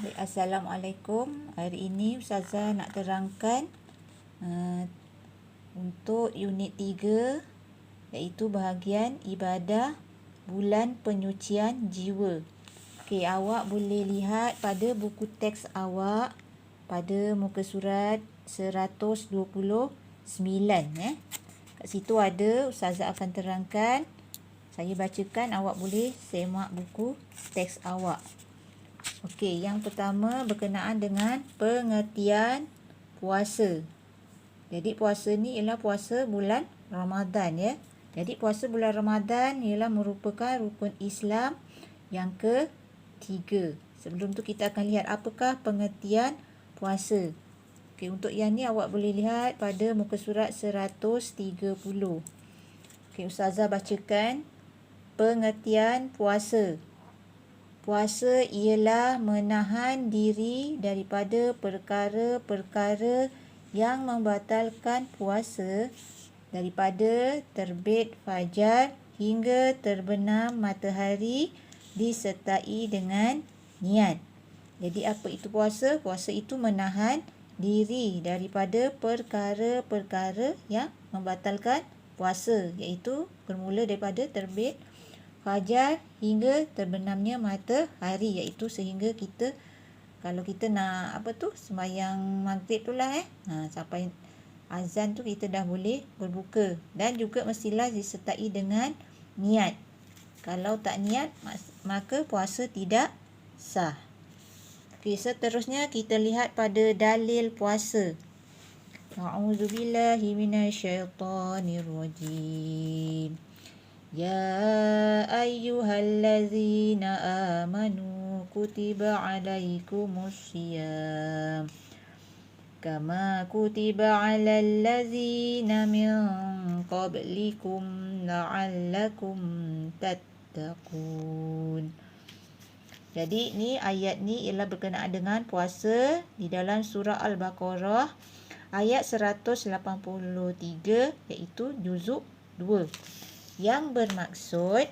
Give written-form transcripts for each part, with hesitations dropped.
Assalamualaikum. Hari ini Ustazah nak terangkan untuk unit 3 iaitu bahagian ibadah bulan penyucian jiwa. Okey, awak boleh lihat pada buku teks awak pada muka surat 129 Kat situ ada Ustazah akan terangkan. Saya bacakan, awak boleh semak buku teks awak. Okey, yang pertama berkenaan dengan pengertian puasa. Jadi puasa ni ialah puasa bulan Ramadan ya. Jadi puasa bulan Ramadan ialah merupakan rukun Islam yang ketiga. Sebelum tu kita akan lihat apakah pengertian puasa. Okey, untuk yang ni awak boleh lihat pada muka surat 130. Okey, Ustazah bacakan pengertian puasa. Puasa ialah menahan diri daripada perkara-perkara yang membatalkan puasa daripada terbit fajar hingga terbenam matahari disertai dengan niat. Jadi apa itu puasa? Puasa itu menahan diri daripada perkara-perkara yang membatalkan puasa, iaitu bermula daripada terbit fajar hingga terbenamnya matahari, iaitu sehingga kita kalau kita nak sembahyang maghrib tu lah sampai azan tu kita dah boleh berbuka, dan juga mestilah disertai dengan niat. Kalau tak niat maka puasa tidak sah. Okey, seterusnya kita lihat pada dalil puasa. A'udzubillahi minasyaitonirrajim. Ya ayyuhallazina amanu kutiba alaikumussyiyam kama kutiba alal ladzina min qablikum la'allakum tattaqun. Jadi ni ayat ni ialah berkenaan dengan puasa di dalam surah Al-Baqarah ayat 183, iaitu juzuk 2. Yang bermaksud,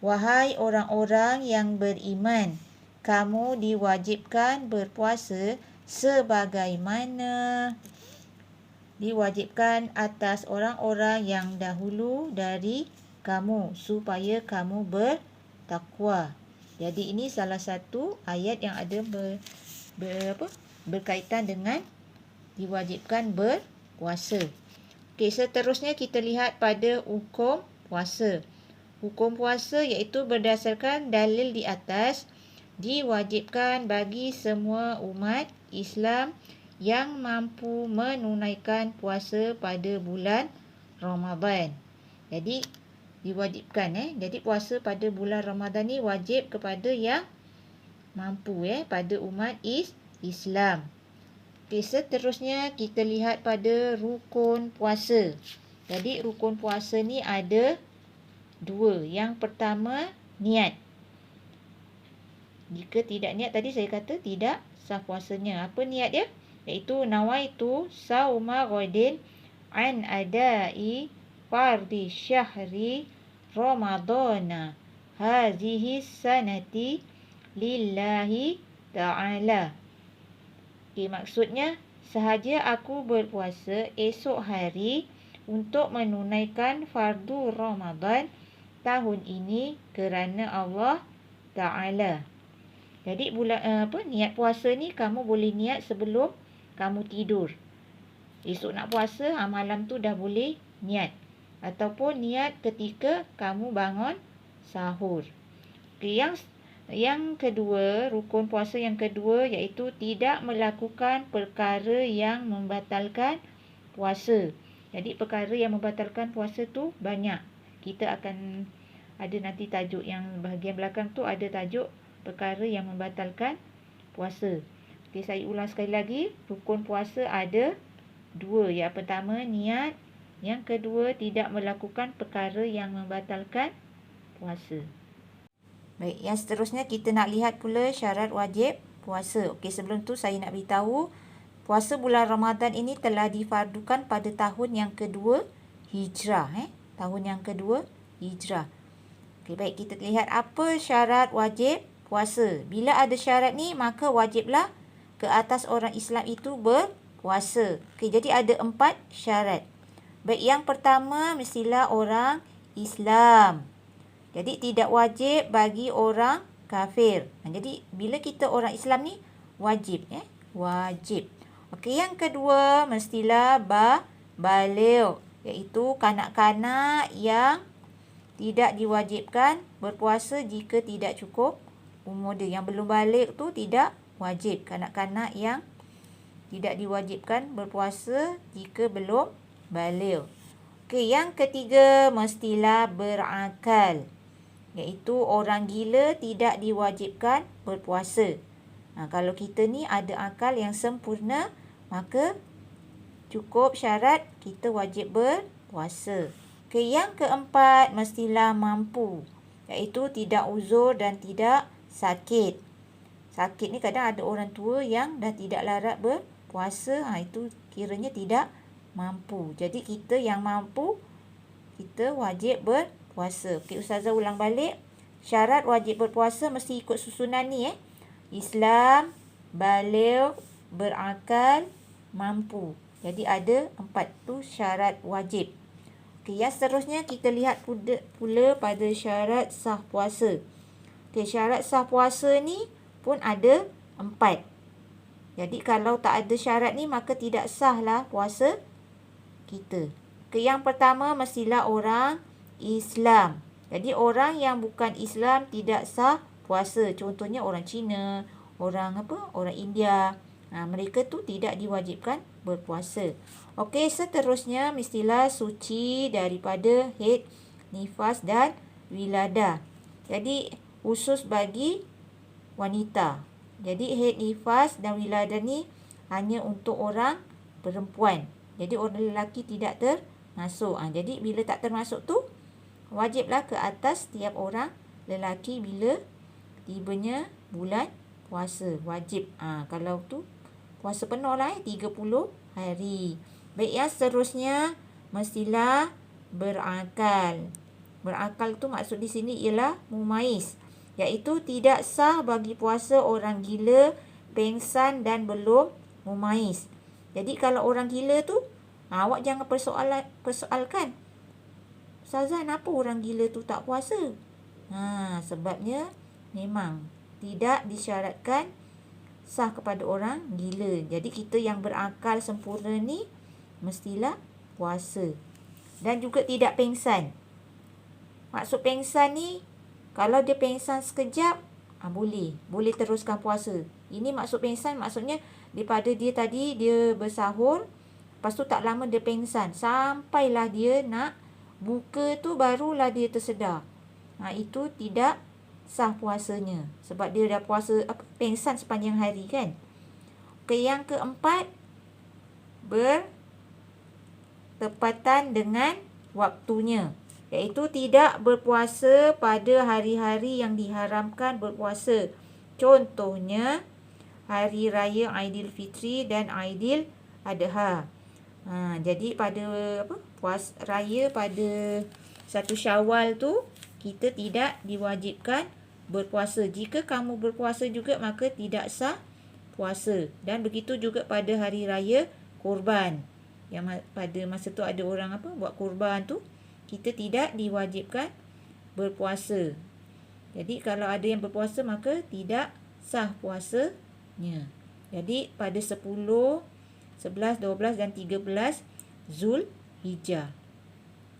wahai orang-orang yang beriman, kamu diwajibkan berpuasa sebagaimana diwajibkan atas orang-orang yang dahulu dari kamu, supaya kamu bertakwa. Jadi ini salah satu ayat yang ada berkaitan dengan diwajibkan berpuasa. Okey, seterusnya kita lihat pada hukum puasa. Hukum puasa iaitu berdasarkan dalil di atas diwajibkan bagi semua umat Islam yang mampu menunaikan puasa pada bulan Ramadan. Jadi diwajibkan Jadi puasa pada bulan Ramadan ni wajib kepada yang mampu pada umat Islam. Okey, seterusnya kita lihat pada rukun puasa. Jadi rukun puasa ni ada 2. Yang pertama, niat. Jika tidak niat, tadi saya kata tidak sah puasanya. Apa niat dia? Iaitu nawaitu sauma ghadin an adai fardhi syahri ramadana hazihi sanati lillahi ta'ala. Okey, maksudnya sahaja aku berpuasa esok hari untuk menunaikan fardu Ramadan tahun ini kerana Allah Ta'ala. Jadi niat puasa ni kamu boleh niat sebelum kamu tidur. Esok nak puasa, malam tu dah boleh niat. Ataupun niat ketika kamu bangun sahur. Okay, yang kedua, rukun puasa yang kedua iaitu tidak melakukan perkara yang membatalkan puasa. Jadi perkara yang membatalkan puasa tu banyak. Kita akan ada nanti tajuk yang bahagian belakang tu, ada tajuk perkara yang membatalkan puasa. Okey, saya ulang sekali lagi. Rukun puasa ada 2. Yang pertama niat, yang kedua tidak melakukan perkara yang membatalkan puasa. Baik, yang seterusnya kita nak lihat pula syarat wajib puasa. Okey, sebelum tu saya nak beritahu puasa bulan Ramadan ini telah difardukan pada tahun yang kedua Hijrah. Tahun yang kedua Hijrah. Okey, baik, kita lihat apa syarat wajib puasa. Bila ada syarat ni, maka wajiblah ke atas orang Islam itu berpuasa. Okey, jadi ada 4 syarat. Baik, yang pertama mestilah orang Islam. Jadi tidak wajib bagi orang kafir. Jadi bila kita orang Islam ni wajib, wajib. Okey, yang kedua mestilah baligh, iaitu kanak-kanak yang tidak diwajibkan berpuasa jika tidak cukup umur dia. Yang belum balik tu tidak wajib. Kanak-kanak yang tidak diwajibkan berpuasa jika belum balik. Okey, yang ketiga mestilah berakal, iaitu orang gila tidak diwajibkan berpuasa. Kalau kita ni ada akal yang sempurna, maka cukup syarat kita wajib berpuasa. Okey, yang keempat mestilah mampu, iaitu tidak uzur dan tidak sakit. Sakit ni kadang ada orang tua yang dah tidak larat berpuasa, itu kiranya tidak mampu. Jadi kita yang mampu, kita wajib berpuasa. Okey, Ustazah ulang balik. Syarat wajib berpuasa mesti ikut susunan ni, Islam, baligh, berakal, mampu. Jadi ada 4 tu syarat wajib. Okey, yang seterusnya kita lihat pula pada syarat sah puasa. Okey, syarat sah puasa ni pun ada 4. Jadi kalau tak ada syarat ni, maka tidak sahlah puasa kita. Okey, yang pertama mestilah orang Islam. Jadi orang yang bukan Islam tidak sah puasa. Contohnya orang Cina, orang India. Mereka tu tidak diwajibkan berpuasa. Okey, seterusnya mestilah suci daripada haid, nifas dan wiladah. Jadi khusus bagi wanita. Jadi haid, nifas dan wiladah ni hanya untuk orang perempuan. Jadi orang lelaki tidak termasuk. Jadi bila tak termasuk tu, wajiblah ke atas setiap orang lelaki bila tibanya bulan puasa. Wajib. Kalau tu puasa penuh lah, 30 hari. Baik, yang seterusnya mestilah berakal. Berakal tu maksud di sini ialah mumaiz, iaitu tidak sah bagi puasa orang gila, pengsan dan belum mumaiz. Jadi kalau orang gila tu, awak jangan persoalkan. Ustazah, kenapa orang gila tu tak puasa? Sebabnya memang tidak disyaratkan sah kepada orang gila. Jadi kita yang berakal sempurna ni mestilah puasa. Dan juga tidak pengsan. Maksud pengsan ni, kalau dia pengsan sekejap, boleh teruskan puasa. Ini maksud pengsan, maksudnya daripada dia tadi dia bersahur, lepas tu tak lama dia pengsan, sampailah dia nak buka tu barulah dia tersedar. Itu tidak sah puasanya, sebab dia dah puasa pengsan sepanjang hari kan. Okey, yang keempat, bertepatan dengan waktunya, iaitu tidak berpuasa pada hari-hari yang diharamkan berpuasa. Contohnya hari raya Aidilfitri dan Aidil Adha. Jadi pada puasa raya pada 1 Syawal tu kita tidak diwajibkan berpuasa. Jika kamu berpuasa juga, maka tidak sah puasa. Dan begitu juga pada hari raya Korban, yang pada masa tu ada orang buat korban tu, kita tidak diwajibkan berpuasa. Jadi kalau ada yang berpuasa, maka tidak sah puasanya. Jadi pada 10, 11, 12 dan 13 Zulhijjah.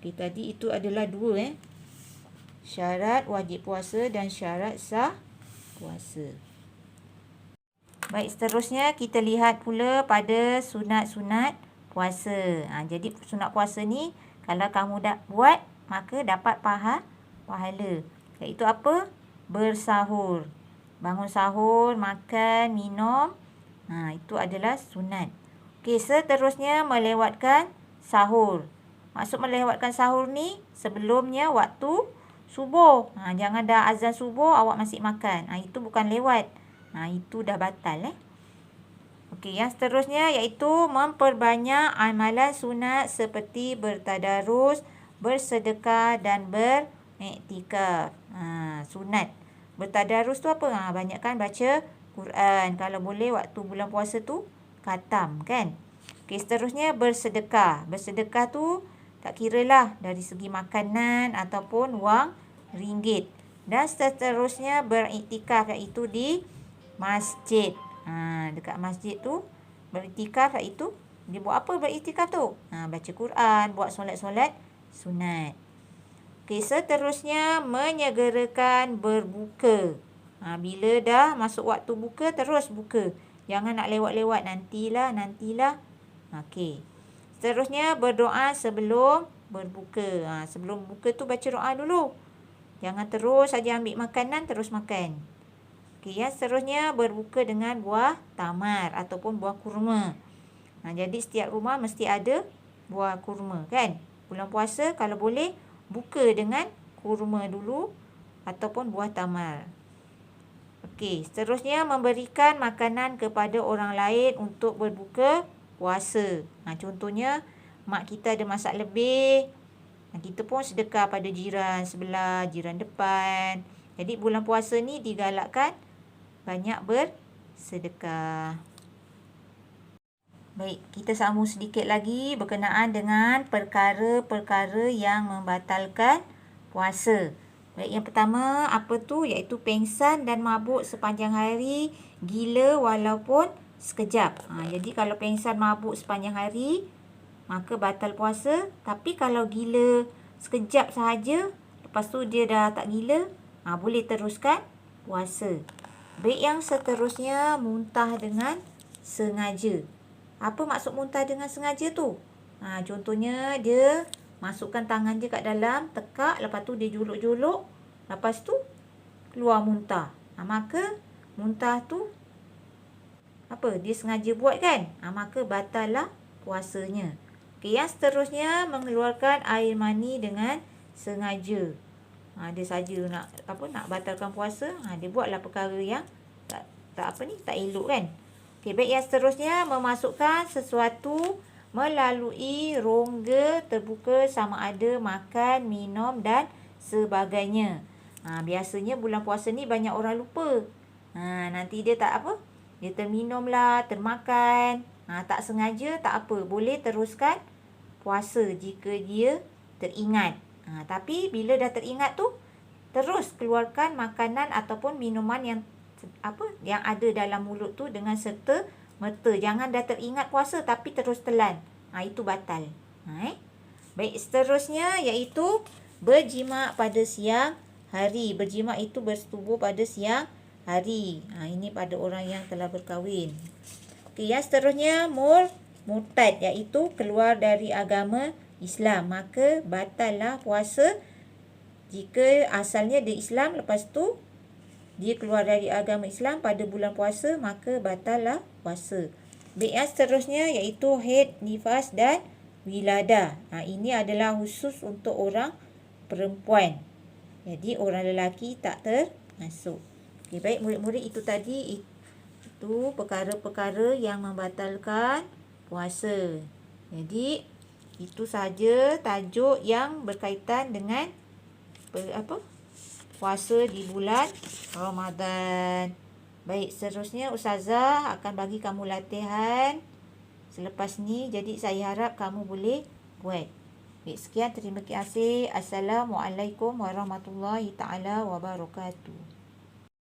Okey, tadi itu adalah 2 syarat wajib puasa dan syarat sah puasa. Baik, seterusnya kita lihat pula pada sunat-sunat puasa. Jadi sunat puasa ni kalau kamu dah buat, maka dapat pahala. Iaitu apa? Bersahur. Bangun sahur, makan, minum. Itu adalah sunat. Okey, seterusnya melewatkan sahur. Maksud melewatkan sahur ni sebelumnya waktu subuh. Jangan dah azan subuh awak masih makan. Itu bukan lewat. Itu dah batal. Okey, yang seterusnya iaitu memperbanyak amalan sunat seperti bertadarus, bersedekah dan beriktikaf. Sunat. Bertadarus tu apa? Banyakkan baca Quran. Kalau boleh waktu bulan puasa tu khatam kan. Okey, seterusnya bersedekah. Bersedekah tu tak kira lah dari segi makanan ataupun wang ringgit. Dan seterusnya beriktikaf, iaitu di masjid. Dekat masjid tu beriktikaf, iaitu dia buat apa beriktikaf tu? Baca Quran, buat solat-solat sunat. Okey, seterusnya menyegerakan berbuka. Bila dah masuk waktu buka, terus buka. Jangan nak lewat-lewat, nantilah. Okey. Seterusnya berdoa sebelum berbuka. Sebelum buka tu baca doa dulu. Jangan terus saja ambil makanan, terus makan. Okey, yang seterusnya berbuka dengan buah tamar ataupun buah kurma. Jadi setiap rumah mesti ada buah kurma kan. Bulan puasa kalau boleh buka dengan kurma dulu ataupun buah tamar. Okey, seterusnya memberikan makanan kepada orang lain untuk berbuka puasa. Contohnya mak kita ada masak lebih, kita pun sedekah pada jiran sebelah, jiran depan. Jadi bulan puasa ni digalakkan banyak bersedekah. Baik, kita sambung sedikit lagi berkenaan dengan perkara-perkara yang membatalkan puasa. Baik, yang pertama apa tu? Iaitu pengsan dan mabuk sepanjang hari, gila walaupun sekejap. Jadi kalau pengsan mabuk sepanjang hari, maka batal puasa. Tapi kalau gila sekejap sahaja, lepas tu dia dah tak gila, boleh teruskan puasa. Baik, yang seterusnya muntah dengan sengaja. Apa maksud muntah dengan sengaja tu? Contohnya dia masukkan tangan dia kat dalam, tekak, lepas tu dia juluk-juluk, lepas tu keluar muntah. Maka muntah tu apa? Dia sengaja buat kan? Maka batal lah puasanya. Okey, yang seterusnya mengeluarkan air mani dengan sengaja. Dia saja nak batalkan puasa, dia buatlah perkara yang tak elok kan. Okey, baik, yang seterusnya memasukkan sesuatu melalui rongga terbuka sama ada makan, minum dan sebagainya. Biasanya bulan puasa ni banyak orang lupa. Nanti dia dia terminum lah, termakan. Tak sengaja tak apa, boleh teruskan puasa jika dia teringat. Tapi bila dah teringat tu, terus keluarkan makanan ataupun minuman yang ada dalam mulut tu dengan serta merta. Jangan dah teringat puasa tapi terus telan. Itu batal. Baik, seterusnya iaitu berjima pada siang hari. Berjima itu bersetubuh pada siang hari. Ini pada orang yang telah berkahwin. Okey, yang seterusnya murtad, iaitu keluar dari agama Islam. Maka batallah puasa jika asalnya dia Islam, lepas tu dia keluar dari agama Islam pada bulan puasa, maka batallah puasa. Baik, yang seterusnya iaitu haid, nifas dan wiladah. Ini adalah khusus untuk orang perempuan. Jadi orang lelaki tak termasuk. Okey, baik murid-murid, itu tadi itu perkara-perkara yang membatalkan puasa. Jadi itu sahaja tajuk yang berkaitan dengan puasa di bulan Ramadan. Baik, seterusnya Ustazah akan bagi kamu latihan selepas ni. Jadi saya harap kamu boleh buat. Baik, sekian, terima kasih. Assalamualaikum warahmatullahi taala wabarakatuh.